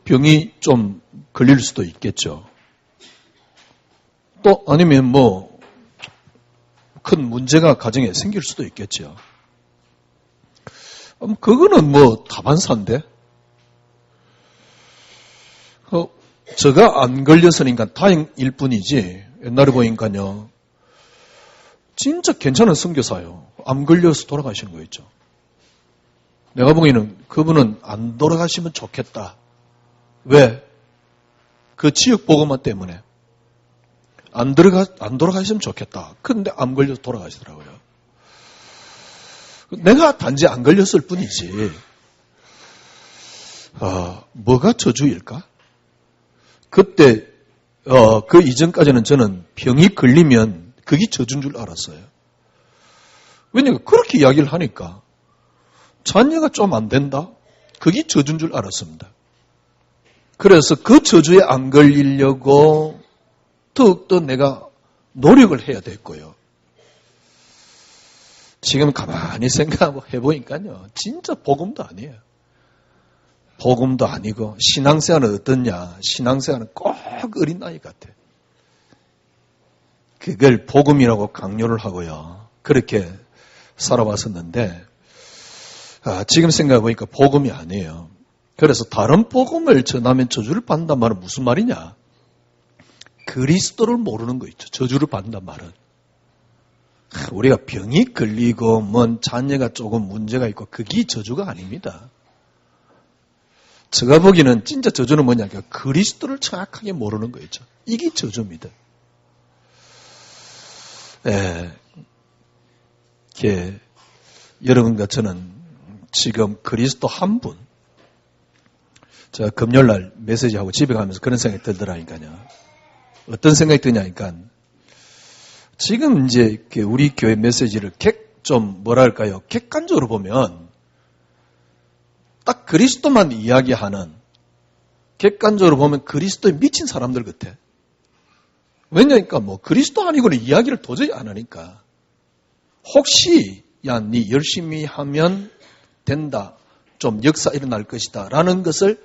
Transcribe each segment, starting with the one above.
병이 좀 걸릴 수도 있겠죠. 또 아니면 큰 문제가 가정에 생길 수도 있겠죠. 그거는 다반사인데. 제가 안 걸렸으니까 다행일 뿐이지. 옛날에 보니까요. 진짜 괜찮은 선교사요. 안 걸려서 돌아가시는 거 있죠. 내가 보기에는 그분은 안 돌아가시면 좋겠다. 왜? 그 지역 복음화 때문에. 안 돌아가시면 좋겠다. 근데 안 걸려서 돌아가시더라고요. 내가 단지 안 걸렸을 뿐이지. 뭐가 저주일까? 그때, 그 이전까지는 저는 병이 걸리면 그게 저주인 줄 알았어요. 왜냐면 그렇게 이야기를 하니까 자녀가 좀 안 된다? 그게 저주인 줄 알았습니다. 그래서 그 저주에 안 걸리려고 더욱더 내가 노력을 해야 됐고요. 지금 가만히 생각해보니까요. 진짜 복음도 아니에요. 복음도 아니고 신앙생활은 어떠냐? 신앙생활은 꼭 어린 나이 같아. 그걸 복음이라고 강요를 하고요. 그렇게 살아왔었는데 지금 생각해보니까 복음이 아니에요. 그래서 다른 복음을 전하면 저주를 받는단 말은 무슨 말이냐? 그리스도를 모르는 거 있죠. 저주를 받는단 말은. 우리가 병이 걸리고 자녀가 조금 문제가 있고 그게 저주가 아닙니다. 제가 보기에는 진짜 저주는 뭐냐? 그리스도를 정확하게 모르는 거 있죠. 이게 저주입니다. 여러분과 저는 지금 그리스도 한 분, 제가 금요일날 메시지하고 집에 가면서 그런 생각이 들더라니까요. 어떤 생각이 드냐니까, 지금 이제 우리 교회 메시지를 객관적으로 보면, 딱 그리스도만 이야기하는, 객관적으로 보면 그리스도에 미친 사람들 같아. 왜냐니까 그리스도 아니고는 이야기를 도저히 안 하니까. 혹시, 네 열심히 하면 된다. 좀 역사 일어날 것이다. 라는 것을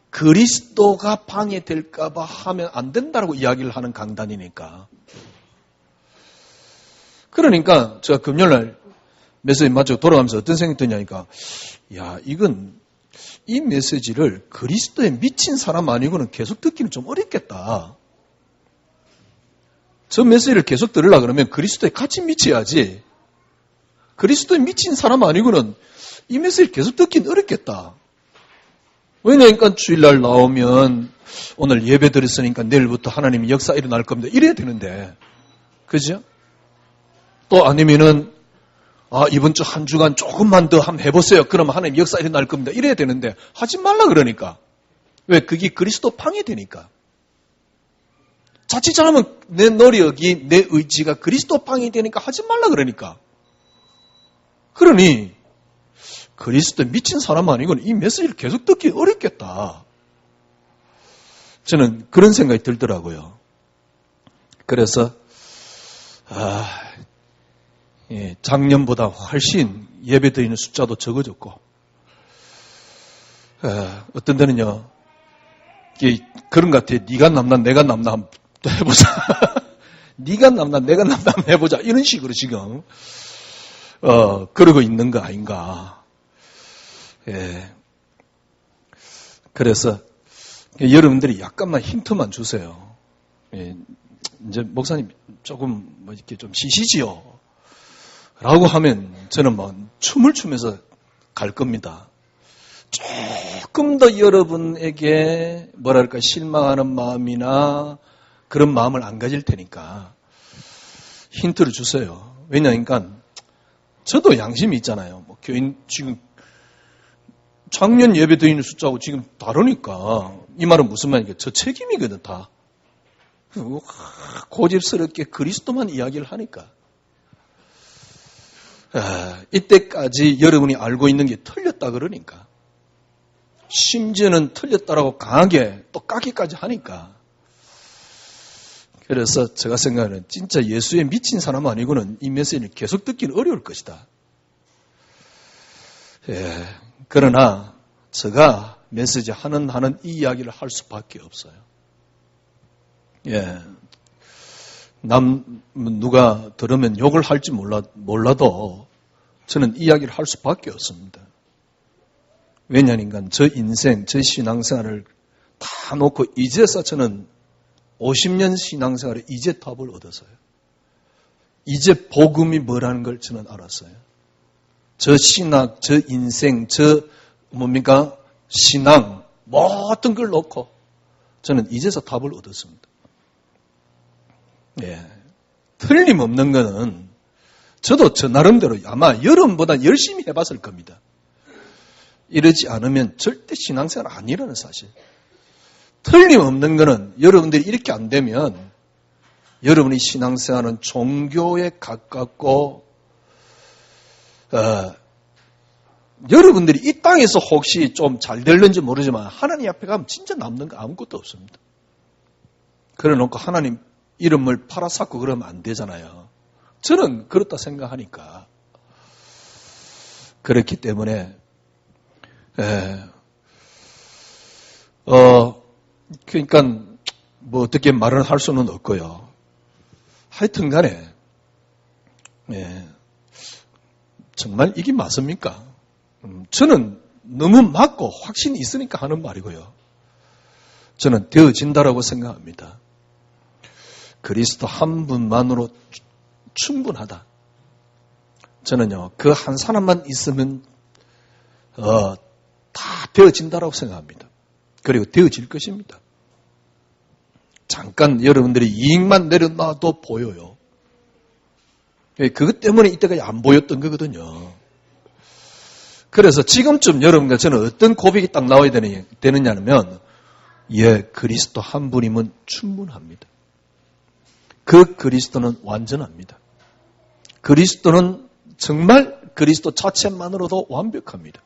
그리스도가 방해될까봐 하면 안 된다라고 이야기를 하는 강단이니까. 그러니까 제가 금요일날 메시지 마치고 돌아가면서 어떤 생각이 드냐니까, 이 메시지를 그리스도에 미친 사람 아니고는 계속 듣기는 좀 어렵겠다. 저 메시지를 계속 들으려고 그러면 그리스도에 같이 미쳐야지. 그리스도에 미친 사람 아니고는 이 메시지를 계속 듣기는 어렵겠다. 왜냐니까 주일날 나오면 오늘 예배 드렸으니까 내일부터 하나님의 역사 일어날 겁니다. 이래야 되는데. 그죠? 또 아니면은 이번 주 한 주간 조금만 더 한번 해보세요. 그러면 하나님 역사 일어날 겁니다. 이래야 되는데 하지 말라 그러니까. 왜? 그게 그리스도 방해되니까. 자칫 잘하면 내 노력이, 내 의지가 그리스도 방해되니까 하지 말라 그러니까. 그러니 그리스도에 미친 사람 아니고는 이 메시지를 계속 듣기 어렵겠다. 저는 그런 생각이 들더라고요. 그래서 작년보다 훨씬 예배 드리는 숫자도 적어졌고, 어떤 데는요, 그런 것 같아. 네가 남나 내가 남나 한번 해보자. 네가 남나 내가 남나 한번 해보자. 이런 식으로 지금 그러고 있는 거 아닌가. 그래서 여러분들이 약간만 힌트만 주세요. 이제 목사님 조금 이렇게 좀 쉬시지요. 라고 하면 저는 춤을 추면서 갈 겁니다. 조금 더 여러분에게 실망하는 마음이나 그런 마음을 안 가질 테니까 힌트를 주세요. 왜냐니까 저도 양심이 있잖아요. 교인 지금 작년 예배 드리는 숫자하고 지금 다르니까 이 말은 무슨 말이니까 저 책임이거든 다. 고집스럽게 그리스도만 이야기를 하니까. 이때까지 여러분이 알고 있는 게 틀렸다 그러니까. 심지어는 틀렸다라고 강하게 또 까기까지 하니까. 그래서 제가 생각하는 진짜 예수에 미친 사람 아니고는 이 메시지를 계속 듣기는 어려울 것이다. 그러나 제가 메시지 하는 이 이야기를 할 수밖에 없어요. 예. 누가 들으면 욕을 할지 몰라도 저는 이야기를 할 수밖에 없습니다. 왜냐니까 저 인생, 저 신앙생활을 다 놓고 이제서 저는 50년 신앙생활에 이제 답을 얻었어요. 이제 복음이 뭐라는 걸 저는 알았어요. 저 신학, 저 인생, 저 신앙 모든 걸 놓고 저는 이제서 답을 얻었습니다. 예. 틀림없는 거는 저도 저 나름대로 아마 여러분보다 열심히 해봤을 겁니다. 이러지 않으면 절대 신앙생활 아니라는 사실. 틀림없는 거는 여러분들이 이렇게 안 되면 여러분의 신앙생활은 종교에 가깝고 여러분들이 이 땅에서 혹시 좀 잘 될는지 모르지만 하나님 앞에 가면 진짜 남는 거 아무것도 없습니다. 그래 놓고 하나님 이름을 팔아삼고 그러면 안 되잖아요. 저는 그렇다 생각하니까. 그렇기 때문에 그러니까 뭐 어떻게 말을 할 수는 없고요. 하여튼 간에 정말 이게 맞습니까? 저는 너무 맞고 확신이 있으니까 하는 말이고요. 저는 되어진다라고 생각합니다. 그리스도 한 분만으로 충분하다. 저는요, 그 한 사람만 있으면 다 되어진다라고 생각합니다. 그리고 되어질 것입니다. 잠깐 여러분들이 이익만 내려놔도 보여요. 그것 때문에 이때까지 안 보였던 거거든요. 그래서 지금쯤 여러분과 저는 어떤 고백이 딱 나와야 되느냐면 그리스도 한 분이면 충분합니다. 그 그리스도는 완전합니다. 그리스도는 정말 그리스도 자체만으로도 완벽합니다.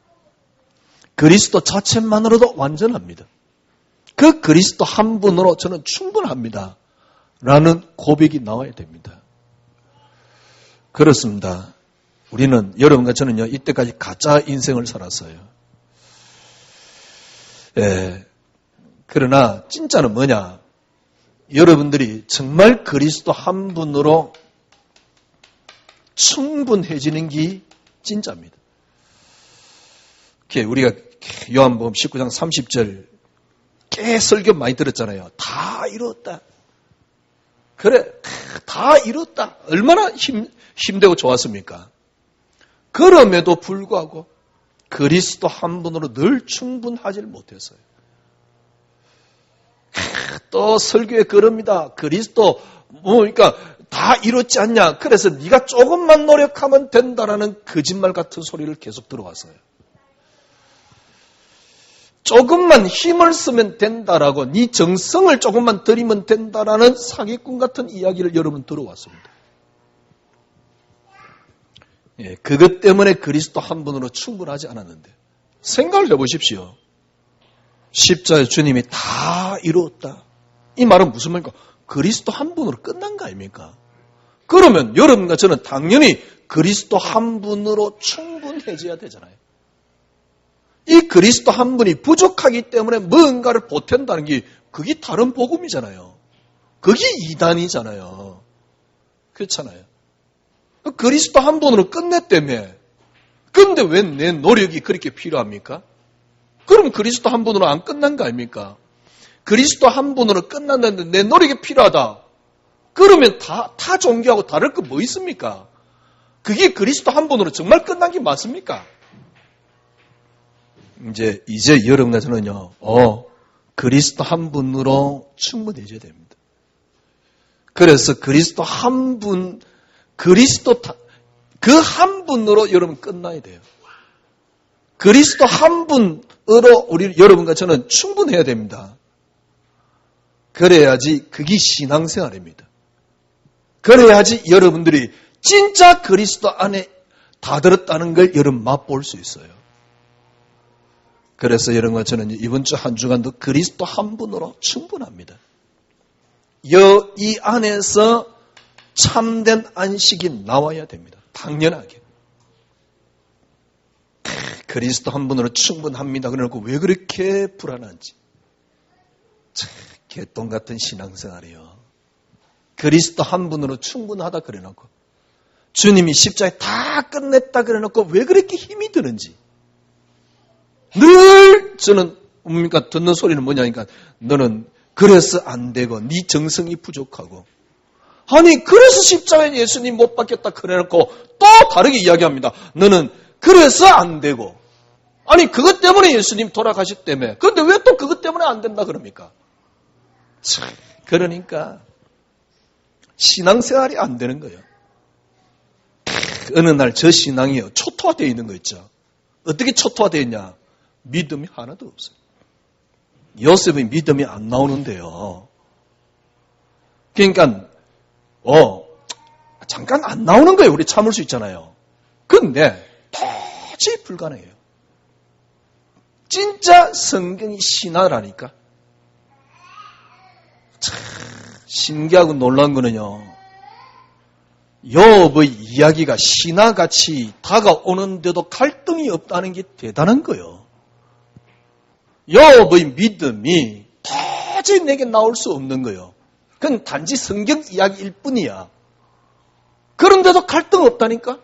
그리스도 자체만으로도 완전합니다. 그 그리스도 한 분으로 저는 충분합니다. 라는 고백이 나와야 됩니다. 그렇습니다. 우리는 여러분과 저는요 이때까지 가짜 인생을 살았어요. 그러나 진짜는 뭐냐? 여러분들이 정말 그리스도 한 분으로 충분해지는 게 진짜입니다. 우리가 요한복음 19장 30절 꽤 설교 많이 들었잖아요. 다 이뤘다. 그래, 다 이뤘다. 얼마나 힘되고 좋았습니까? 그럼에도 불구하고 그리스도 한 분으로 늘 충분하지 못했어요. 또 설교에 그럽니다. 그리스도 그러니까 다 이뤘지 않냐. 그래서 네가 조금만 노력하면 된다라는 거짓말 같은 소리를 계속 들어왔어요. 조금만 힘을 쓰면 된다라고 네 정성을 조금만 들이면 된다라는 사기꾼 같은 이야기를 여러분 들어왔습니다. 그것 때문에 그리스도 한 분으로 충분하지 않았는데 생각을 해보십시오. 십자가에 주님이 다 이루었다. 이 말은 무슨 말입니까? 그리스도 한 분으로 끝난 거 아닙니까? 그러면 여러분과 저는 당연히 그리스도 한 분으로 충분해져야 되잖아요. 이 그리스도 한 분이 부족하기 때문에 뭔가를 보탠다는 게 그게 다른 복음이잖아요. 그게 이단이잖아요. 그렇잖아요. 그리스도 한 분으로 끝냈다며. 그런데 왜 내 노력이 그렇게 필요합니까? 그럼 그리스도 한 분으로 안 끝난 거 아닙니까? 그리스도 한 분으로 끝났는데 내 노력이 필요하다. 그러면 타 종교하고 다를 거 뭐 있습니까? 그게 그리스도 한 분으로 정말 끝난 게 맞습니까? 이제 여러분과 저는요, 그리스도 한 분으로 충분해져야 됩니다. 그래서 그리스도 한 분, 그 한 분으로 여러분 끝나야 돼요. 그리스도 한 분으로 여러분과 저는 충분해야 됩니다. 그래야지 그게 신앙생활입니다. 그래야지 여러분들이 진짜 그리스도 안에 다 들었다는 걸 여러분 맛볼 수 있어요. 그래서 여러분과 저는 이번 주 한 주간도 그리스도 한 분으로 충분합니다. 이 안에서 참된 안식이 나와야 됩니다. 당연하게. 그리스도 한 분으로 충분합니다. 그래놓고 왜 그렇게 불안한지. 참, 개똥 같은 신앙생활이요. 그리스도 한 분으로 충분하다 그래놓고 주님이 십자가에 다 끝냈다 그래놓고 왜 그렇게 힘이 드는지. 늘 저는 뭡니까 듣는 소리는 뭐냐니까 너는 그래서 안 되고 네 정성이 부족하고 아니 그래서 십자가에 예수님 못 박혔다 그래놓고 또 다르게 이야기합니다. 너는 그래서 안 되고 아니 그것 때문에 예수님 돌아가셨다며 그런데 왜 또 그것 때문에 안 된다 그럽니까? 참, 그러니까 신앙생활이 안 되는 거예요. 어느 날 저 신앙이요 초토화되어 있는 거 있죠. 어떻게 초토화되어 있냐? 믿음이 하나도 없어요. 요셉의 믿음이 안 나오는데요. 그러니까 잠깐 안 나오는 거예요. 우리 참을 수 있잖아요. 그런데 도저히 불가능해요. 진짜 성경이 신화라니까. 참 신기하고 놀라운 거는요. 욥의 이야기가 신화같이 다가오는데도 갈등이 없다는 게 대단한 거예요. 욥의 믿음이 도저히 내게 나올 수 없는 거예요. 그건 단지 성경 이야기일 뿐이야. 그런데도 갈등 없다니까?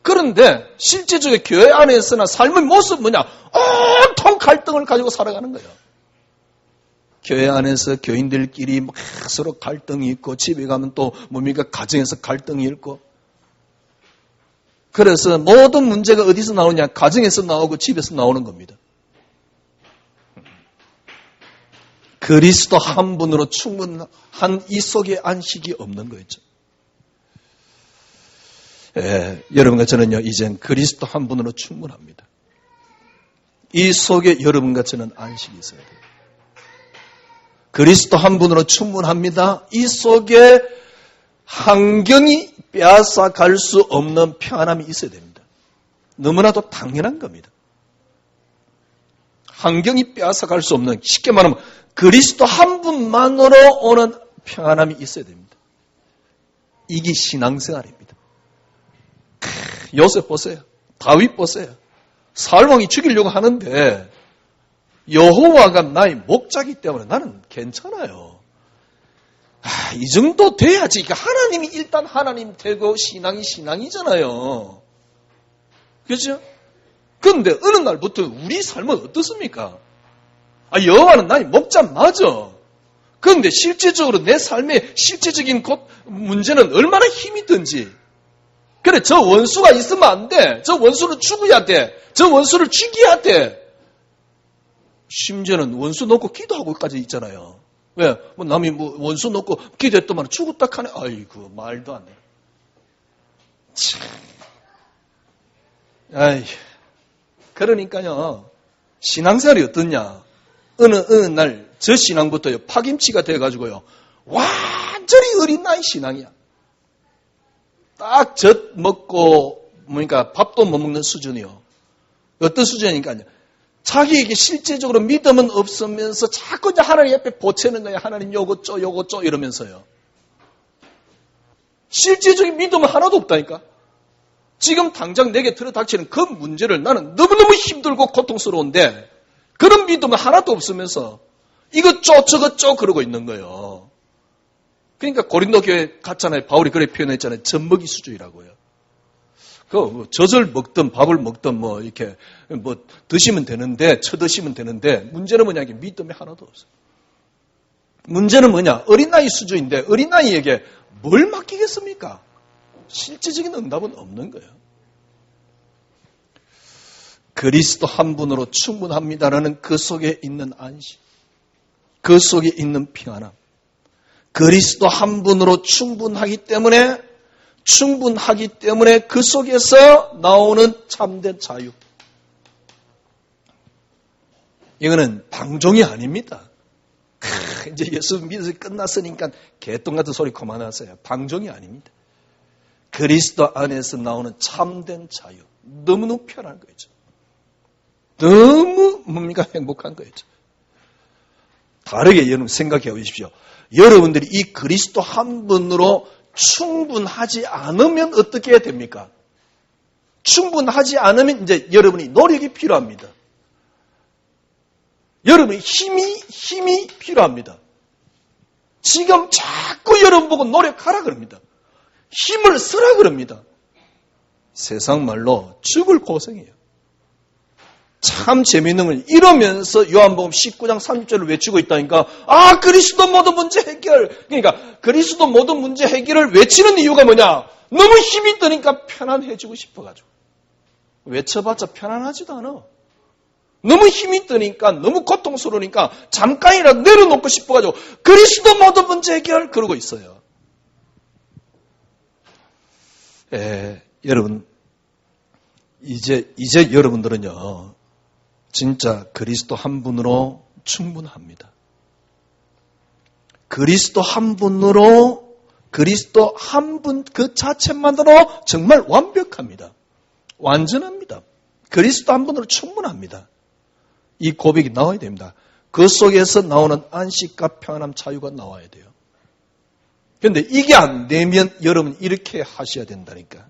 그런데 실제적인 교회 안에서나 삶의 모습은 뭐냐? 온통 갈등을 가지고 살아가는 거예요. 교회 안에서 교인들끼리 막 서로 갈등이 있고 집에 가면 또 뭡니까? 가정에서 갈등이 있고 그래서 모든 문제가 어디서 나오냐? 가정에서 나오고 집에서 나오는 겁니다. 그리스도 한 분으로 충분한 이 속에 안식이 없는 거였죠. 여러분과 저는요, 이젠 그리스도 한 분으로 충분합니다. 이 속에 여러분과 저는 안식이 있어야 돼요. 그리스도 한 분으로 충분합니다. 이 속에 환경이 빼앗아 갈 수 없는 평안함이 있어야 됩니다. 너무나도 당연한 겁니다. 환경이 빼앗아 갈 수 없는, 쉽게 말하면 그리스도 한 분만으로 오는 평안함이 있어야 됩니다. 이게 신앙생활입니다. 요셉 보세요. 다윗 보세요. 사울왕이 죽이려고 하는데 여호와가 나의 목자기 때문에 나는 괜찮아요. 이 정도 돼야지. 하나님이 일단 하나님 되고 신앙이 신앙이잖아요. 그렇죠? 그런데 어느 날부터 우리 삶은 어떻습니까? 여호와는 나의 목자 맞아. 그런데 실제적으로 내 삶의 실제적인 문제는 얼마나 힘이 든지. 그래, 저 원수가 있으면 안 돼. 저 원수를 죽여야 돼. 저 원수를 죽여야 돼. 심지어는 원수 놓고 기도하고까지 있잖아요. 왜? 남이 원수 놓고 기도했더만 죽었다 하네. 아이고, 말도 안 돼. 참. 그러니까요, 신앙생활이 어떻냐? 어느 날, 저 신앙부터요, 파김치가 돼가지고요, 완전히 어린 나이 신앙이야. 딱 젖 먹고, 밥도 못 먹는 수준이요. 어떤 수준이니까요. 자기에게 실제적으로 믿음은 없으면서 자꾸 이제 하나님 옆에 보채는 거야. 하나님 요거 쪼 이러면서요. 실제적인 믿음은 하나도 없다니까. 지금 당장 내게 들어닥치는 그 문제를 나는 너무너무 힘들고 고통스러운데 그런 믿음은 하나도 없으면서 이것 저것 그러고 있는 거예요. 그러니까 고린도 교회 갔잖아요. 바울이 그렇게 표현했잖아요. 젖먹이 수준이라고요. 젖을 먹든 밥을 먹든 이렇게 드시면 되는데, 쳐드시면 되는데, 문제는 뭐냐, 이게 믿음이 하나도 없어요. 문제는 뭐냐, 어린아이 수준인데, 어린아이에게 뭘 맡기겠습니까? 실제적인 응답은 없는 거예요. 그리스도 한 분으로 충분합니다라는 그 속에 있는 안식, 그 속에 있는 평안함. 그리스도 한 분으로 충분하기 때문에 그 속에서 나오는 참된 자유. 이거는 방종이 아닙니다. 이제 예수 믿어서 끝났으니까 개똥 같은 소리 그만하세요. 방종이 아닙니다. 그리스도 안에서 나오는 참된 자유. 너무너무 편한 거죠. 너무 행복한 거죠. 다르게 여러분 생각해 보십시오. 여러분들이 이 그리스도 한 분으로 충분하지 않으면 어떻게 해야 됩니까? 충분하지 않으면 이제 여러분이 노력이 필요합니다. 여러분이 힘이 필요합니다. 지금 자꾸 여러분 보고 노력하라 그럽니다. 힘을 쓰라 그럽니다. 세상 말로 죽을 고생이에요. 참 재미있는 건 이러면서 요한복음 19장 30절을 외치고 있다니까 그리스도 모든 문제 해결. 그러니까 그리스도 모든 문제 해결을 외치는 이유가 뭐냐? 너무 힘이 드니까 편안해지고 싶어가지고. 외쳐봤자 편안하지도 않아. 너무 힘이 드니까 너무 고통스러우니까 잠깐이라도 내려놓고 싶어가지고 그리스도 모든 문제 해결 그러고 있어요. 여러분 이제 여러분들은요 진짜 그리스도 한 분으로 충분합니다. 그리스도 한 분으로 그리스도 한 분 그 자체만으로 정말 완벽합니다. 완전합니다. 그리스도 한 분으로 충분합니다. 이 고백이 나와야 됩니다. 그 속에서 나오는 안식과 평안함 자유가 나와야 돼요. 그런데 이게 안 되면 여러분 이렇게 하셔야 된다니까.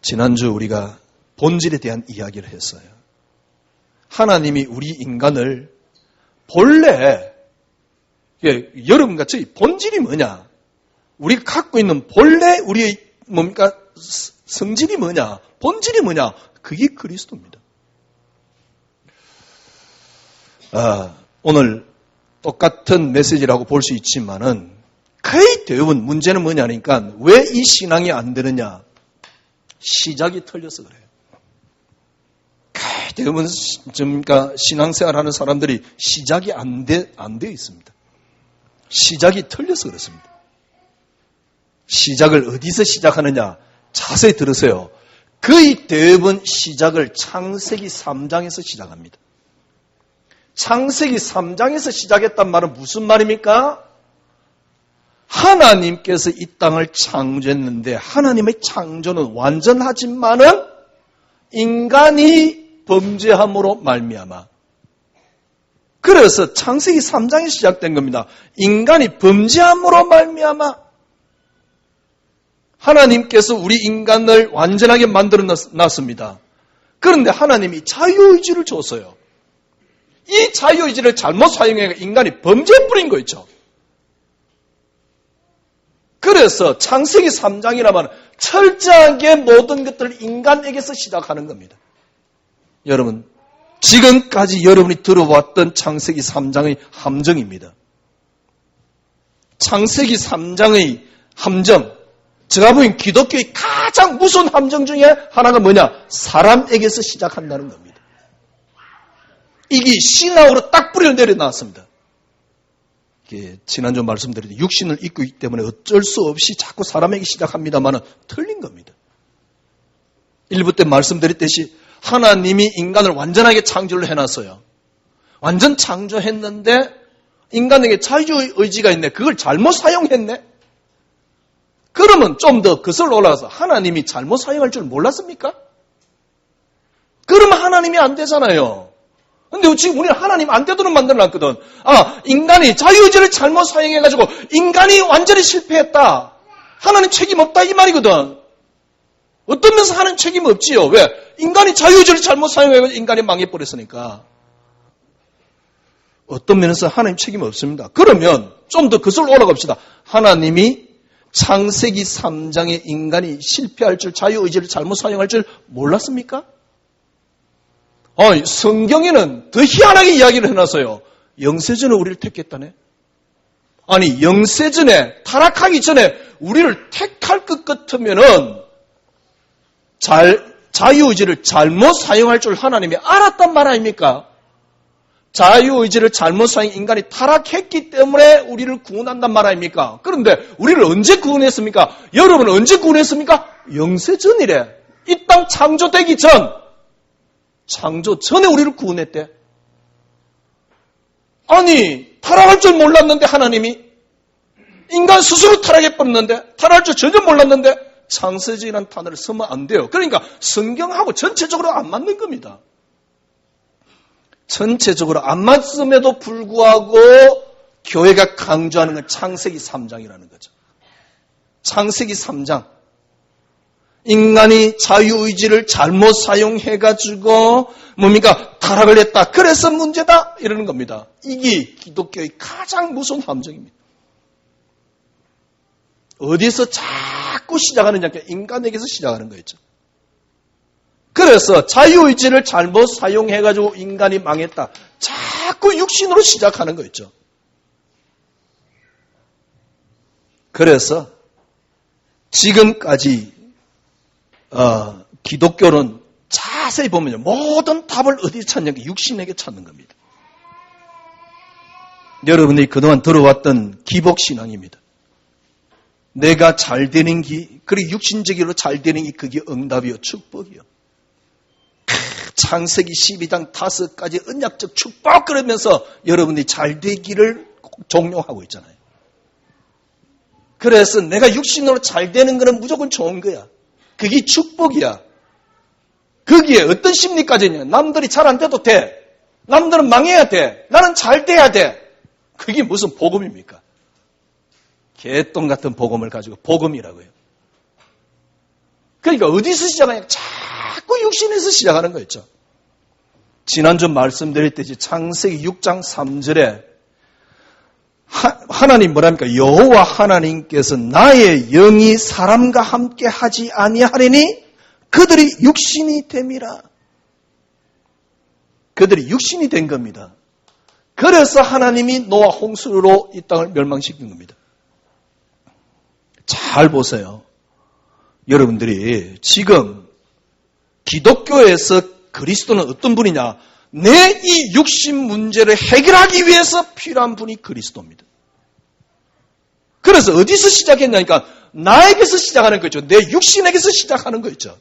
지난주 우리가 본질에 대한 이야기를 했어요. 하나님이 우리 인간을 본래 여러분같이 본질이 뭐냐? 우리가 갖고 있는 본래 우리의 뭡니까? 성질이 뭐냐? 본질이 뭐냐? 그게 그리스도입니다. 오늘 똑같은 메시지라고 볼 수 있지만은 거의 대부분 문제는 뭐냐니까 왜 이 신앙이 안 되느냐? 시작이 틀려서 그래요. 거의 대부분 그러니까 신앙생활하는 사람들이 시작이 안 돼 있습니다. 시작이 틀려서 그렇습니다. 시작을 어디서 시작하느냐? 자세히 들으세요. 거의 대부분 시작을 창세기 3장에서 시작합니다. 창세기 3장에서 시작했단 말은 무슨 말입니까? 하나님께서 이 땅을 창조했는데 하나님의 창조는 완전하지만은 인간이 범죄함으로 말미암아. 그래서 창세기 3장에 시작된 겁니다. 인간이 범죄함으로 말미암아 하나님께서 우리 인간을 완전하게 만들어 놨습니다. 그런데 하나님이 자유의지를 줬어요. 이 자유의지를 잘못 사용해 인간이 범죄에 뿌린 거 있죠. 그래서 창세기 3장이라면 철저하게 모든 것들을 인간에게서 시작하는 겁니다. 여러분, 지금까지 여러분이 들어왔던 창세기 3장의 함정입니다. 창세기 3장의 함정, 제가 보기엔 기독교의 가장 무서운 함정 중에 하나가 뭐냐? 사람에게서 시작한다는 겁니다. 이게 신앙으로 딱 뿌리를 내려놨습니다. 지난주 말씀드렸듯이 육신을 입고 있기 때문에 어쩔 수 없이 자꾸 사람에게 시작합니다만 틀린 겁니다. 일부 때 말씀드렸듯이 하나님이 인간을 완전하게 창조를 해놨어요. 완전 창조했는데 인간에게 자유의지가 있네. 그걸 잘못 사용했네. 그러면 좀 더 거슬러 올라가서 하나님이 잘못 사용할 줄 몰랐습니까? 그러면 하나님이 안 되잖아요. 근데 지금 우리는 하나님 안 되도록 만들어놨거든. 인간이 자유의지를 잘못 사용해가지고 인간이 완전히 실패했다. 하나님 책임 없다 이 말이거든. 어떤 면에서 하나님 책임 없지요. 왜? 인간이 자유의지를 잘못 사용해가지고 인간이 망해버렸으니까. 어떤 면에서 하나님 책임 없습니다. 그러면 좀 더 거슬러 올라갑시다. 하나님이 창세기 3장에 인간이 실패할 줄, 자유의지를 잘못 사용할 줄 몰랐습니까? 성경에는 더 희한하게 이야기를 해놨어요. 영세전에 우리를 택했다네. 아니, 영세전에 타락하기 전에 우리를 택할 것 같으면은 자유의지를 잘못 사용할 줄 하나님이 알았단 말 아닙니까? 자유의지를 잘못 사용 인간이 타락했기 때문에 우리를 구원한단 말 아닙니까? 그런데 우리를 언제 구원했습니까? 여러분은 언제 구원했습니까? 영세전이래. 이 땅 창조되기 전. 창조 전에 우리를 구원했대. 아니, 타락할 줄 몰랐는데 하나님이 인간 스스로 타락해버렸는데 타락할 줄 전혀 몰랐는데 창세전이라는 단어를 쓰면 안 돼요. 그러니까 성경하고 전체적으로 안 맞는 겁니다. 전체적으로 안 맞음에도 불구하고 교회가 강조하는 건 창세기 3장이라는 거죠. 창세기 3장. 인간이 자유의지를 잘못 사용해가지고 뭡니까? 타락을 했다. 그래서 문제다. 이러는 겁니다. 이게 기독교의 가장 무서운 함정입니다. 어디서 자꾸 시작하느냐? 인간에게서 시작하는 거였죠. 그래서 자유의지를 잘못 사용해가지고 인간이 망했다. 자꾸 육신으로 시작하는 거였죠. 그래서 지금까지 기독교는 자세히 보면요. 모든 답을 어디 찾냐면 육신에게 찾는 겁니다. 여러분이 그동안 들어왔던 기복신앙입니다. 내가 잘 되는 기, 그리고 육신적으로 잘 되는 게 그게 응답이요. 축복이요. 창세기 12장 5가지 언약적 축복 그러면서 여러분이 잘 되기를 종용하고 있잖아요. 그래서 내가 육신으로 잘 되는 거는 무조건 좋은 거야. 그게 축복이야. 거기에 어떤 심리까지 있냐. 남들이 잘 안 돼도 돼. 남들은 망해야 돼. 나는 잘 돼야 돼. 그게 무슨 복음입니까? 개똥 같은 복음을 가지고 복음이라고요. 그러니까 어디서 시작하냐. 자꾸 육신에서 시작하는 거였죠. 지난주 말씀드렸듯이 창세기 6장 3절에 하나님 뭐랍니까? 여호와 하나님께서 나의 영이 사람과 함께 하지 아니하리니 그들이 육신이 됨이라. 그들이 육신이 된 겁니다. 그래서 하나님이 노아 홍수로 이 땅을 멸망시킨 겁니다. 잘 보세요. 여러분들이 지금 기독교에서 그리스도는 어떤 분이냐? 내 이 육신 문제를 해결하기 위해서 필요한 분이 그리스도입니다. 그래서 어디서 시작했냐니까 나에게서 시작하는 거죠. 내 육신에게서 시작하는 거죠.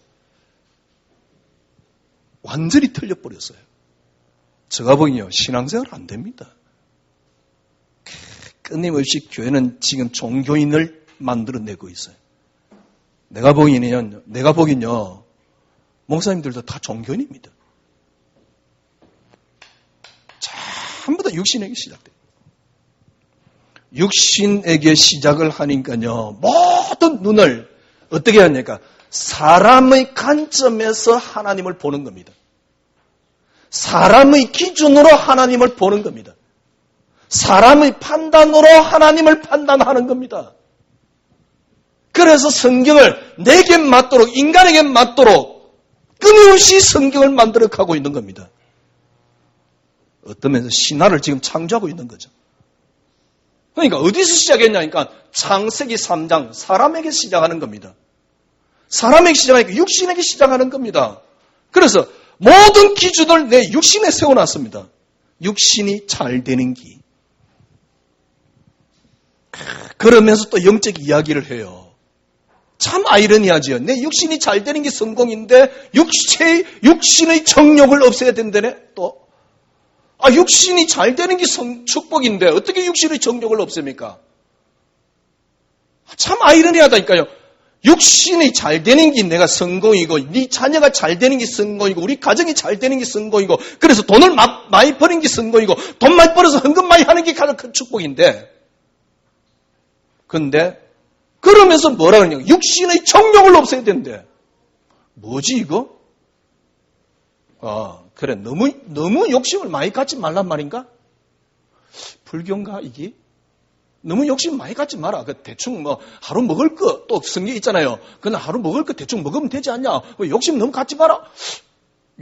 완전히 틀려버렸어요. 제가 보기에요. 신앙생활 안 됩니다. 끊임없이 교회는 지금 종교인을 만들어내고 있어요. 내가 보기엔요. 목사님들도 다 종교인입니다. 전부 다 육신에게 시작돼요. 육신에게 시작을 하니까요. 모든 눈을 어떻게 하냐니까 사람의 관점에서 하나님을 보는 겁니다. 사람의 기준으로 하나님을 보는 겁니다. 사람의 판단으로 하나님을 판단하는 겁니다. 그래서 성경을 내게 맞도록 인간에게 맞도록 끊임없이 성경을 만들어 가고 있는 겁니다. 어떤 면에서 신화를 지금 창조하고 있는 거죠. 그러니까 어디서 시작했냐니까 창세기 3장 사람에게 시작하는 겁니다. 사람에게 시작하니까 육신에게 시작하는 겁니다. 그래서 모든 기준을 내 육신에 세워놨습니다. 육신이 잘 되는 기. 그러면서 또 영적 이야기를 해요. 참 아이러니하지요. 내 육신이 잘 되는 게 성공인데 육신의 정욕을 없애야 된다네. 또 육신이 잘 되는 게 축복인데 어떻게 육신의 정욕을 없앱니까? 참 아이러니하다니까요. 육신이 잘 되는 게 내가 성공이고 네 자녀가 잘 되는 게 성공이고 우리 가정이 잘 되는 게 성공이고 그래서 돈을 많이 버는 게 성공이고 돈 많이 벌어서 헌금 많이 하는 게 가장 큰 축복인데 근데 그러면서 뭐라 그러냐. 육신의 정욕을 없애야 된대. 뭐지 이거? 그래. 너무 욕심을 많이 갖지 말란 말인가? 불교인가 이게? 너무 욕심 많이 갖지 마라. 대충 하루 먹을 거 또 성경에 있잖아요. 그냥 하루 먹을 거 대충 먹으면 되지 않냐? 욕심 너무 갖지 마라.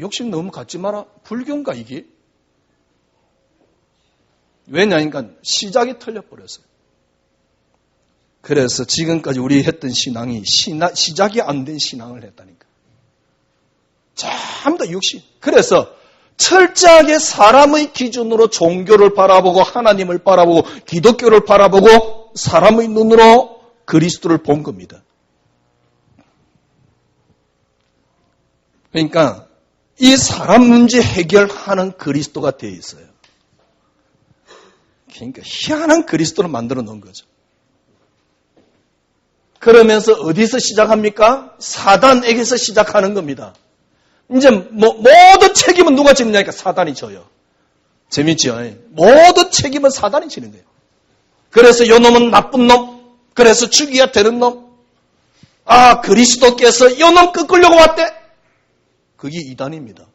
욕심 너무 갖지 마라. 불교인가 이게? 왜냐니까 시작이 틀려버렸어요. 그래서 지금까지 우리 했던 신앙이 시작이 안 된 신앙을 했다니까. 전부 다 육신. 그래서 철저하게 사람의 기준으로 종교를 바라보고 하나님을 바라보고 기독교를 바라보고 사람의 눈으로 그리스도를 본 겁니다. 그러니까 이 사람 문제 해결하는 그리스도가 되어 있어요. 그러니까 희한한 그리스도를 만들어 놓은 거죠. 그러면서 어디서 시작합니까? 사단에게서 시작하는 겁니다. 이제 모든 책임은 누가 지느냐니까 사단이 져요. 재밌죠? 모든 책임은 사단이 지는 거예요. 그래서 요 놈은 나쁜 놈, 그래서 죽여야 되는 놈. 아, 그리스도께서 요놈 꺾으려고 왔대? 그게 이단입니다.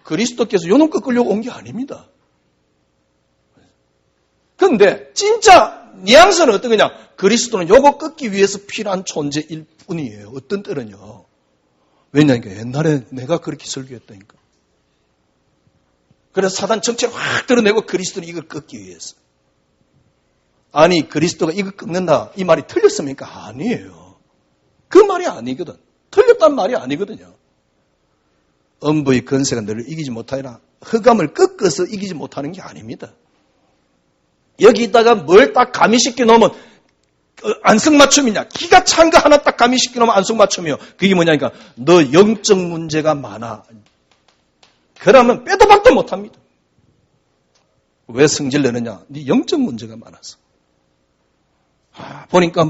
그리스도께서 요놈 꺾으려고 온 게 아닙니다. 그런데 진짜 뉘앙스는 어떤 거냐? 그리스도는 요거 꺾기 위해서 필요한 존재일 뿐이에요. 어떤 때는요. 왜냐니까 옛날에 내가 그렇게 설교했다니까. 그래서 사단 정체를 확 드러내고 그리스도는 이걸 꺾기 위해서. 아니, 그리스도가 이걸 꺾는다. 이 말이 틀렸습니까? 아니에요. 그 말이 아니거든. 틀렸단 말이 아니거든요. 음부의 권세가 너를 이기지 못하리라. 흑암을 꺾어서 이기지 못하는 게 아닙니다. 여기다가 뭘 딱 가미시켜 놓으면 안성맞춤이냐. 기가 찬 거 하나 딱 가미시켜 놓으면 안성맞춤이요. 그게 뭐냐니까 너 영적 문제가 많아. 그러면 빼도 박도 못합니다. 왜 성질 내느냐. 네 영적 문제가 많아서. 보니까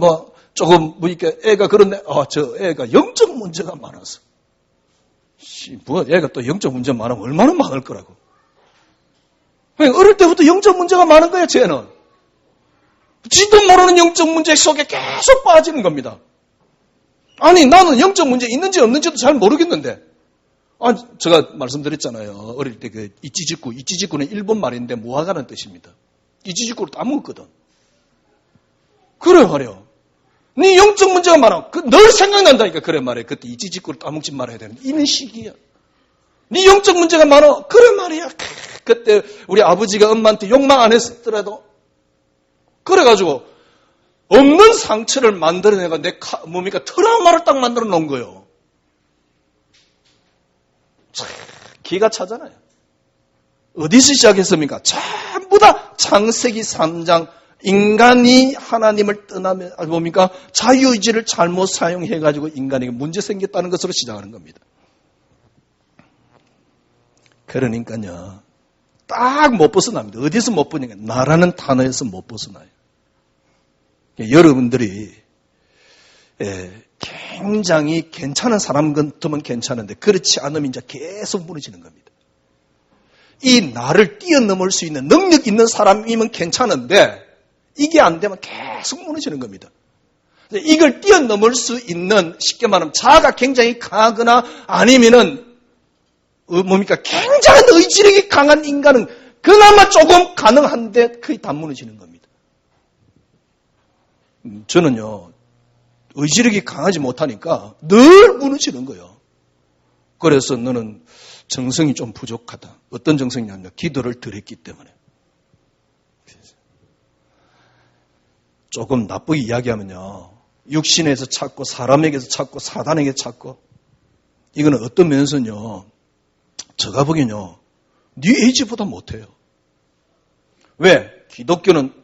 조금 이렇게 애가 그런데 저 애가 영적 문제가 많아서. 애가 또 영적 문제 많으면 얼마나 많을 거라고. 어릴 때부터 영적 문제가 많은 거야, 쟤는. 지도 모르는 영적 문제 속에 계속 빠지는 겁니다. 아니, 나는 영적 문제 있는지 없는지도 잘 모르겠는데. 제가 말씀드렸잖아요. 어릴 때 이치직구는 일본 말인데 무화과라는 뜻입니다. 이치직구를 따먹었거든. 그래 말이야. 네 영적 문제가 많아. 늘 생각난다니까. 그래 말이야. 그때 이치직구를 따먹지 말아야 되는데. 이런 시기야. 네 영적 문제가 많아. 그래 말이야. 그때 우리 아버지가 엄마한테 욕망 안 했더라도 그래가지고 없는 상처를 만들어내가 뭡니까? 트라우마를 딱 만들어 놓은 거예요. 기가 차잖아요. 어디서 시작했습니까? 전부 다 창세기 3장 인간이 하나님을 떠나면 뭡니까? 자유의지를 잘못 사용해가지고 인간에게 문제 생겼다는 것으로 시작하는 겁니다. 그러니까요. 딱 못 벗어납니다. 어디서 못 벗냐면 나라는 단어에서 못 벗어나요. 여러분들이 굉장히 괜찮은 사람 같으면 괜찮은데 그렇지 않으면 이제 계속 무너지는 겁니다. 이 나를 뛰어넘을 수 있는 능력 있는 사람이면 괜찮은데 이게 안 되면 계속 무너지는 겁니다. 이걸 뛰어넘을 수 있는 쉽게 말하면 자아가 굉장히 강하거나 아니면은 뭡니까? 굉장한 의지력이 강한 인간은 그나마 조금 가능한데 거의 다 무너지는 겁니다. 저는요, 의지력이 강하지 못하니까 늘 무너지는 거예요. 그래서 너는 정성이 좀 부족하다. 어떤 정성이냐면 기도를 덜 했기 때문에. 조금 나쁘게 이야기하면요, 육신에서 찾고 사람에게서 찾고 사단에게 찾고 이거는 어떤 면에서는요, 제가 보기엔요, 뉴에이지보다 못해요. 왜? 기독교는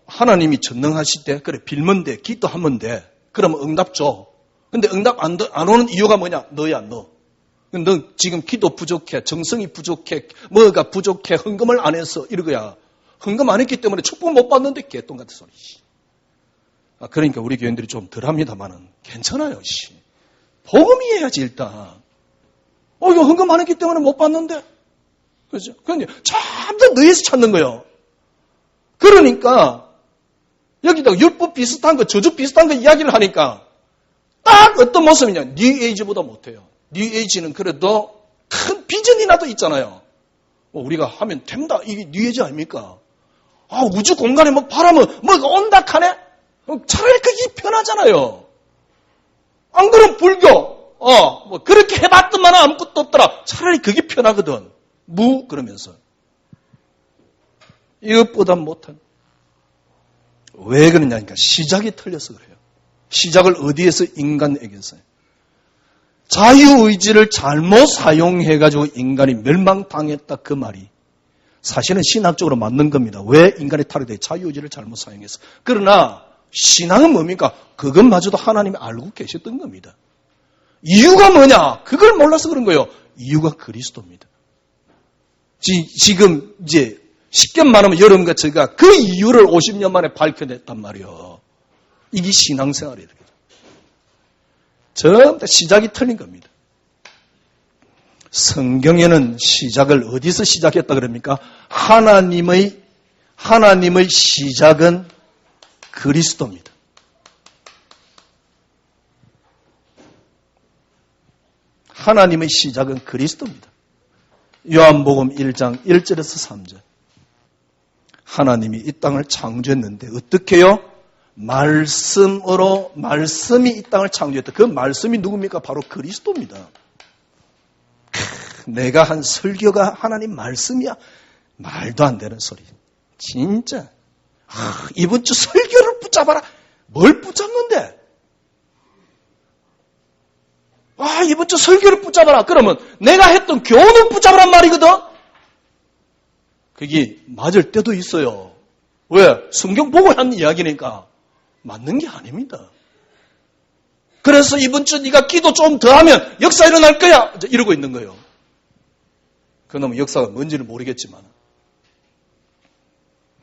하나님이 전능하실 때 그래 빌면 돼, 기도하면 돼. 그러면 응답 줘. 근데 응답 안 오는 이유가 뭐냐? 너야 너. 너 지금 기도 부족해, 정성이 부족해, 뭐가 부족해, 헌금을 안 해서 이러거야. 헌금 안 했기 때문에 축복 못 받는데 개똥 같은 소리. 그러니까 우리 교인들이 좀 덜합니다만은 괜찮아요. 복음이해야지 일단. 이거 헌금 안 했기 때문에 못 받는데. 그죠? 그런데 전부 너에서 찾는 거예요. 그러니까, 여기다가 율법 비슷한 거, 저주 비슷한 거 이야기를 하니까, 딱 어떤 모습이냐. 뉴에이지보다 못해요. 뉴에이지는 그래도 큰 비전이라도 있잖아요. 우리가 하면 된다. 이게 뉴에이지 아닙니까? 우주 공간에 바람은 뭐가 온다 하네? 차라리 그게 편하잖아요. 안 그럼 불교, 그렇게 해봤더만 아무것도 없더라. 차라리 그게 편하거든. 그러면서. 이것보다 못한. 왜 그러냐니까 시작이 틀려서 그래요. 시작을 어디에서? 인간에게서요. 자유의지를 잘못 사용해가지고 인간이 멸망당했다 그 말이 사실은 신학적으로 맞는 겁니다. 왜 인간이 타락돼? 자유의지를 잘못 사용해서. 그러나 신앙은 뭡니까? 그것마저도 하나님이 알고 계셨던 겁니다. 이유가 뭐냐? 그걸 몰라서 그런 거예요. 이유가 그리스도입니다. 지금 이제 쉽게 말하면 여러분과 제가 그 이유를 50년 만에 밝혀냈단 말이에요. 이게 신앙생활이에요. 전부 다 시작이 틀린 겁니다. 성경에는 시작을 어디서 시작했다 그럽니까? 하나님의 시작은 그리스도입니다. 하나님의 시작은 그리스도입니다. 요한복음 1장 1절에서 3절. 하나님이 이 땅을 창조했는데 어떻게 해요? 말씀으로, 말씀이 이 땅을 창조했다. 그 말씀이 누굽니까? 바로 그리스도입니다. 내가 한 설교가 하나님 말씀이야? 말도 안 되는 소리. 진짜. 이번 주 설교를 붙잡아라. 뭘 붙잡는데? 이번 주 설교를 붙잡아라. 그러면 내가 했던 교훈을 붙잡으란 말이거든? 그게 맞을 때도 있어요. 왜? 성경 보고 한 이야기니까. 맞는 게 아닙니다. 그래서 이번 주 네가 기도 좀 더 하면 역사 일어날 거야. 이러고 있는 거예요. 그놈의 역사가 뭔지는 모르겠지만.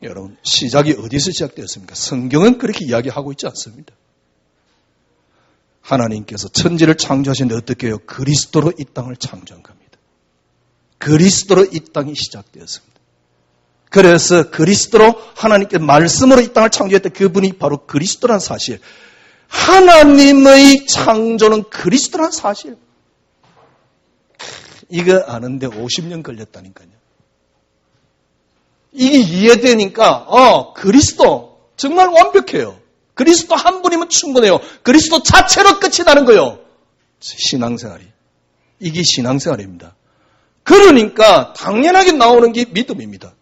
여러분, 시작이 어디서 시작되었습니까? 성경은 그렇게 이야기하고 있지 않습니다. 하나님께서 천지를 창조하시는데 어떻게 해요? 그리스도로 이 땅을 창조한 겁니다. 그리스도로 이 땅이 시작되었습니다. 그래서 그리스도로 하나님께 말씀으로 이 땅을 창조했던 그분이 바로 그리스도란 사실. 하나님의 창조는 그리스도란 사실. 이거 아는데 50년 걸렸다니까요. 이게 이해되니까 그리스도 정말 완벽해요. 그리스도 한 분이면 충분해요. 그리스도 자체로 끝이 나는 거예요. 신앙생활이. 이게 신앙생활입니다. 그러니까 당연하게 나오는 게 믿음입니다.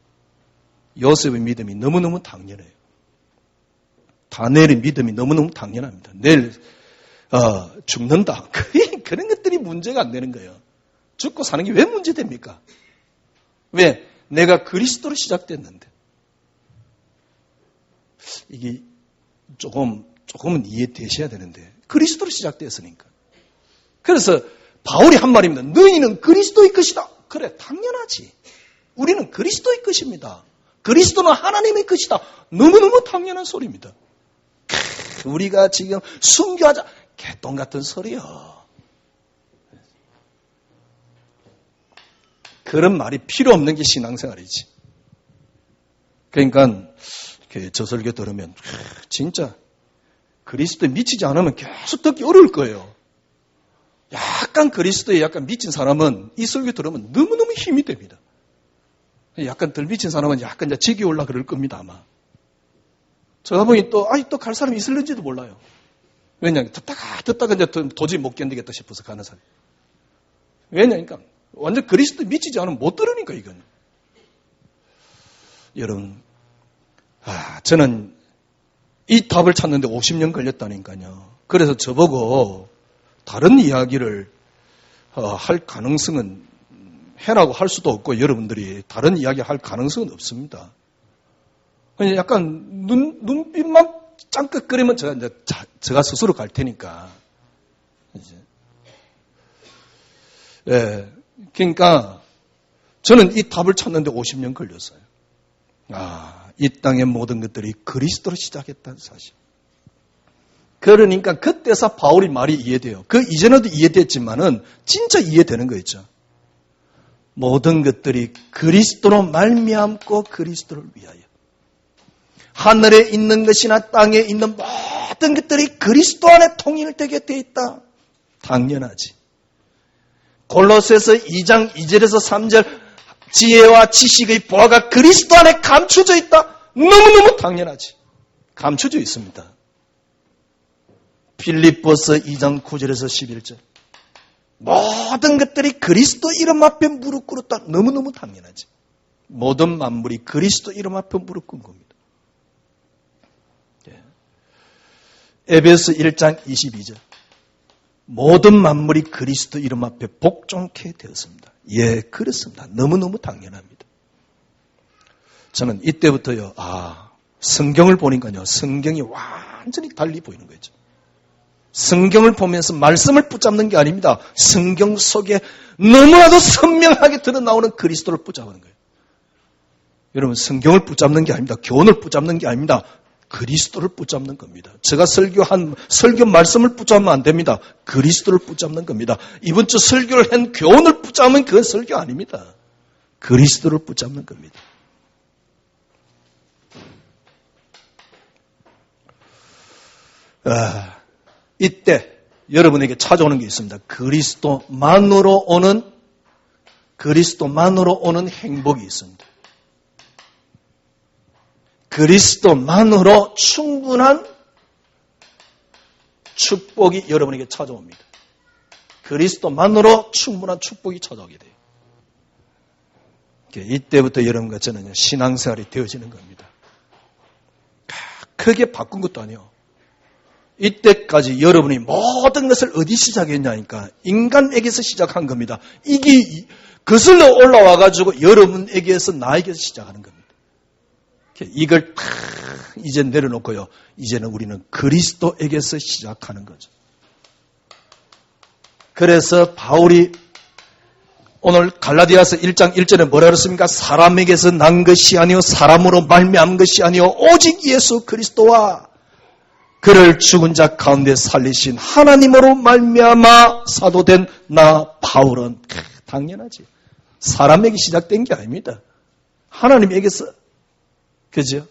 요셉의 믿음이 너무너무 당연해요. 다니엘의 믿음이 너무너무 당연합니다. 내일 죽는다. 그런 것들이 문제가 안 되는 거예요. 죽고 사는 게 왜 문제됩니까? 왜? 내가 그리스도로 시작됐는데. 이게 조금은 이해되셔야 되는데 그리스도로 시작되었으니까. 그래서 바울이 한 말입니다. 너희는 그리스도의 것이다. 그래, 당연하지. 우리는 그리스도의 것입니다. 그리스도는 하나님의 것이다. 너무너무 당연한 소리입니다. 우리가 지금 순교하자. 개똥 같은 소리요. 그런 말이 필요 없는 게 신앙생활이지. 그러니까 저 설교 들으면 진짜 그리스도에 미치지 않으면 계속 듣기 어려울 거예요. 약간 그리스도에 약간 미친 사람은 이 설교 들으면 너무너무 힘이 됩니다. 약간 덜 미친 사람은 약간 이제 지기 올라 그럴 겁니다, 아마. 저가 보니 또 갈 사람이 있을는지도 몰라요. 왜냐하면 듣다가 이제 도저히 못 견디겠다 싶어서 가는 사람. 왜냐니까 완전 그리스도 미치지 않으면 못 들으니까 이건. 여러분, 저는 이 답을 찾는데 50년 걸렸다니까요. 그래서 저보고 다른 이야기를 할 가능성은 해라고 할 수도 없고 여러분들이 다른 이야기 할 가능성은 없습니다. 그냥 약간 눈빛만 짱긋거리면 제가 스스로 갈 테니까. 이제. 예. 그러니까 저는 이 답을 찾는데 50년 걸렸어요. 이 땅의 모든 것들이 그리스도로 시작했다는 사실. 그러니까 그때서 바울이 말이 이해돼요. 그 이전에도 이해됐지만은 진짜 이해되는 거 있죠. 모든 것들이 그리스도로 말미암고 그리스도를 위하여. 하늘에 있는 것이나 땅에 있는 모든 것들이 그리스도 안에 통일되게 돼 있다. 당연하지. 골로새서 2장 2절에서 3절 지혜와 지식의 보화가 그리스도 안에 감춰져 있다. 너무너무 당연하지. 감춰져 있습니다. 빌립보서 2장 9절에서 11절 모든 것들이 그리스도 이름 앞에 무릎 꿇었다. 너무너무 당연하지. 모든 만물이 그리스도 이름 앞에 무릎 꿇은 겁니다. 에베소 1장 22절 모든 만물이 그리스도 이름 앞에 복종케 되었습니다. 예, 그렇습니다. 너무너무 당연합니다. 저는 이때부터요, 성경을 보니까요, 성경이 완전히 달리 보이는 거죠. 성경을 보면서 말씀을 붙잡는 게 아닙니다. 성경 속에 너무나도 선명하게 드러나오는 그리스도를 붙잡는 거예요. 여러분, 성경을 붙잡는 게 아닙니다. 교훈을 붙잡는 게 아닙니다. 그리스도를 붙잡는 겁니다. 제가 설교 말씀을 붙잡으면 안 됩니다. 그리스도를 붙잡는 겁니다. 이번 주 설교를 한 교훈을 붙잡으면 그건 설교 아닙니다. 그리스도를 붙잡는 겁니다. 이때 여러분에게 찾아오는 게 있습니다. 그리스도만으로 오는 행복이 있습니다. 그리스도만으로 충분한 축복이 여러분에게 찾아옵니다. 그리스도만으로 충분한 축복이 찾아오게 돼요. 이때부터 여러분과 저는 신앙생활이 되어지는 겁니다. 크게 바꾼 것도 아니에요. 이때까지 여러분이 모든 것을 어디 시작했냐니까 인간에게서 시작한 겁니다. 이게 거슬러 올라와가지고 여러분에게서 나에게서 시작하는 겁니다. 이걸 다 이제 내려놓고요. 이제는 우리는 그리스도에게서 시작하는 거죠. 그래서 바울이 오늘 갈라디아서 1장 1절에 뭐라 그랬습니까? 사람에게서 난 것이 아니요 사람으로 말미암은 것이 아니요 오직 예수 그리스도와 그를 죽은 자 가운데 살리신 하나님으로 말미암아 사도된 나 바울은 당연하지. 사람에게 시작된 게 아닙니다. 하나님에게서. 그죠?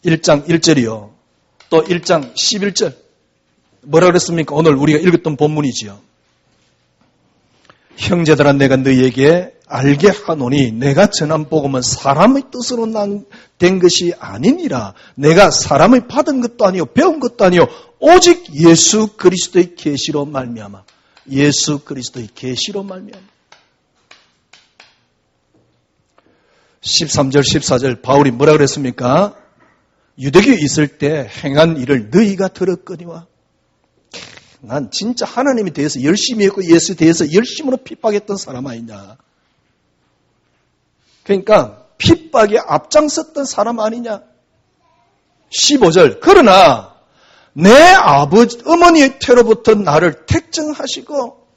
1장 1절이요. 또 1장 11절. 뭐라 그랬습니까? 오늘 우리가 읽었던 본문이지요. 형제들아 내가 너희에게 알게 하노니 내가 전한 복음은 사람의 뜻으로 된 것이 아니니라. 내가 사람의 받은 것도 아니요 배운 것도 아니요 오직 예수 그리스도의 계시로 말미암아. 예수 그리스도의 계시로 말미암아. 13절 14절 바울이 뭐라 그랬습니까? 유대교에 있을 때 행한 일을 너희가 들었거니와. 난 진짜 하나님에 대해서 열심히 했고 예수에 대해서 열심으로 핍박했던 사람 아니냐. 그러니까 핍박에 앞장섰던 사람 아니냐. 15절 그러나 내 어머니의 태로부터 나를 택정하시고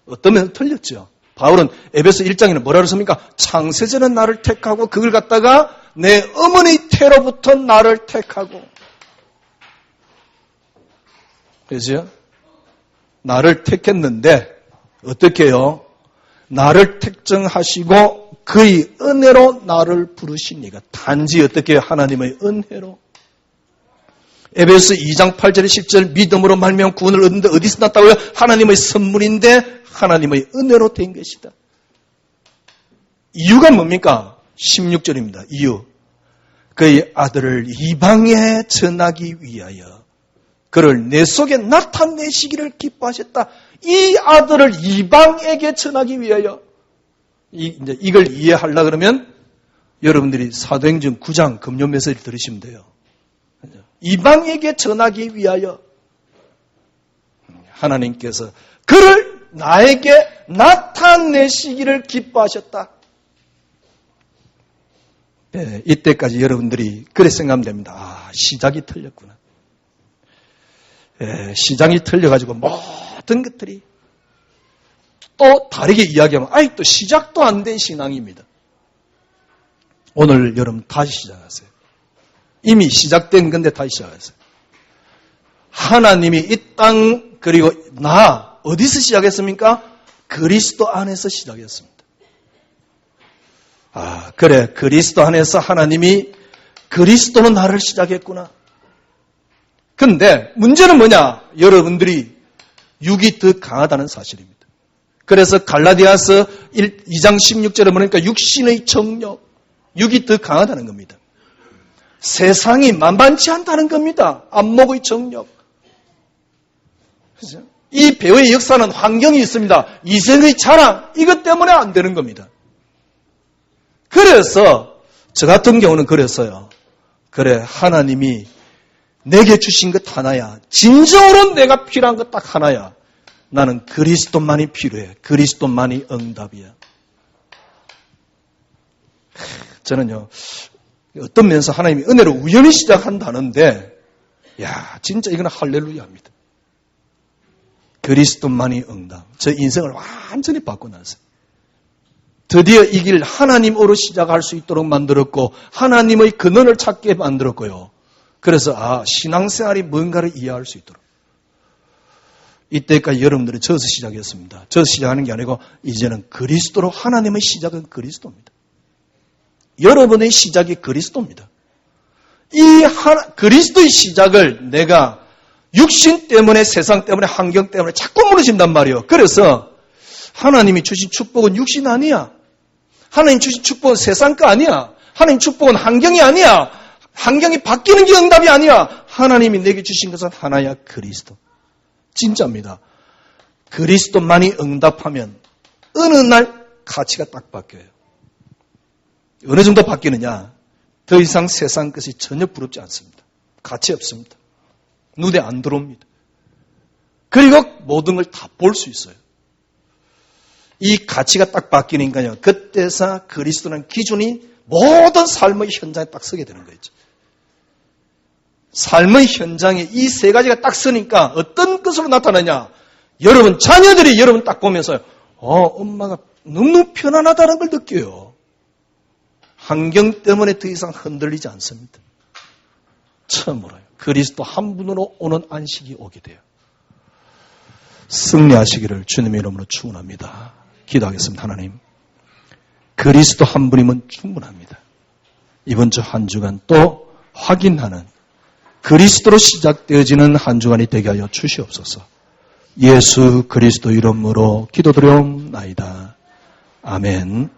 어떤 면은 틀렸죠. 바울은 에베소 1장에는 뭐라 그랬습니까? 창세전은 나를 택하고 그걸 갖다가 내 어머니 태로부터 나를 택하고 그렇죠? 나를 택했는데 어떻게 해요? 나를 택정하시고 그의 은혜로 나를 부르시니까 단지 어떻게 해요? 하나님의 은혜로. 에베소 2장 8절에 10절 믿음으로 말미암아 구원을 얻는데 어디서 났다고요? 하나님의 선물인데 하나님의 은혜로 된 것이다. 이유가 뭡니까? 16절입니다. 이유. 그의 아들을 이방에 전하기 위하여 그를 내 속에 나타내시기를 기뻐하셨다. 이 아들을 이방에게 전하기 위하여. 이걸 이해하려고 그러면 여러분들이 사도행전 9장 금요 메시지를 들으시면 돼요. 이방에게 전하기 위하여 하나님께서 그를 나에게 나타내시기를 기뻐하셨다. 네, 이때까지 여러분들이 그래 생각하면 됩니다. 아, 시작이 틀렸구나. 네, 시작이 틀려가지고 모든 것들이 또 다르게 이야기하면 또 시작도 안 된 신앙입니다. 오늘 여러분 다시 시작하세요. 이미 시작된 건데 다시 시작하세요. 하나님이 이 땅 그리고 나 어디서 시작했습니까? 그리스도 안에서 시작했습니다. 아, 그래. 그리스도 안에서 하나님이 그리스도는 나를 시작했구나. 근데 문제는 뭐냐? 여러분들이 육이 더 강하다는 사실입니다. 그래서 갈라디아서 2장 16절에 보니까 육신의 정욕, 육이 더 강하다는 겁니다. 세상이 만만치 않다는 겁니다. 안목의 정욕. 그렇죠? 이 배우의 역사는 환경이 있습니다. 이생의 자랑, 이것 때문에 안 되는 겁니다. 그래서 저 같은 경우는 그랬어요. 그래, 하나님이 내게 주신 것 하나야. 진정으로 내가 필요한 것 딱 하나야. 나는 그리스도만이 필요해. 그리스도만이 응답이야. 저는요, 어떤 면에서 하나님이 은혜로 우연히 시작한다는데, 야, 진짜 이건 할렐루야입니다. 그리스도만이 응답. 저 인생을 완전히 바꿔놨어요. 드디어 이 길 하나님으로 시작할 수 있도록 만들었고 하나님의 근원을 찾게 만들었고요. 그래서 신앙생활이 뭔가를 이해할 수 있도록. 이때까지 여러분들은 저에서 시작했습니다. 저에서 시작하는 게 아니고 이제는 그리스도로 하나님의 시작은 그리스도입니다. 여러분의 시작이 그리스도입니다. 이 그리스도의 시작을 내가 육신 때문에, 세상 때문에, 환경 때문에 자꾸 무너진단 말이에요. 그래서 하나님이 주신 축복은 육신 아니야. 하나님 주신 축복은 세상 거 아니야. 하나님 축복은 환경이 아니야. 환경이 바뀌는 게 응답이 아니야. 하나님이 내게 주신 것은 하나야, 그리스도. 진짜입니다. 그리스도만이 응답하면 어느 날 가치가 딱 바뀌어요. 어느 정도 바뀌느냐? 더 이상 세상 것이 전혀 부럽지 않습니다. 가치 없습니다. 눈에 안 들어옵니다. 그리고 모든 걸 다 볼 수 있어요. 이 가치가 딱 바뀌니까요. 그때서 그리스도는 기준이 모든 삶의 현장에 딱 서게 되는 거죠. 삶의 현장에 이 세 가지가 딱 서니까 어떤 것으로 나타나냐? 여러분 자녀들이 여러분 딱 보면서 엄마가 너무 편안하다는 걸 느껴요. 환경 때문에 더 이상 흔들리지 않습니다. 처음으로요. 그리스도 한 분으로 오는 안식이 오게 돼요. 승리하시기를 주님의 이름으로 축원합니다. 기도하겠습니다. 하나님, 그리스도 한 분이면 충분합니다. 이번 주 한 주간 또 확인하는 그리스도로 시작되어지는 한 주간이 되게 하여 주시옵소서. 예수 그리스도 이름으로 기도드려옵나이다. 아멘.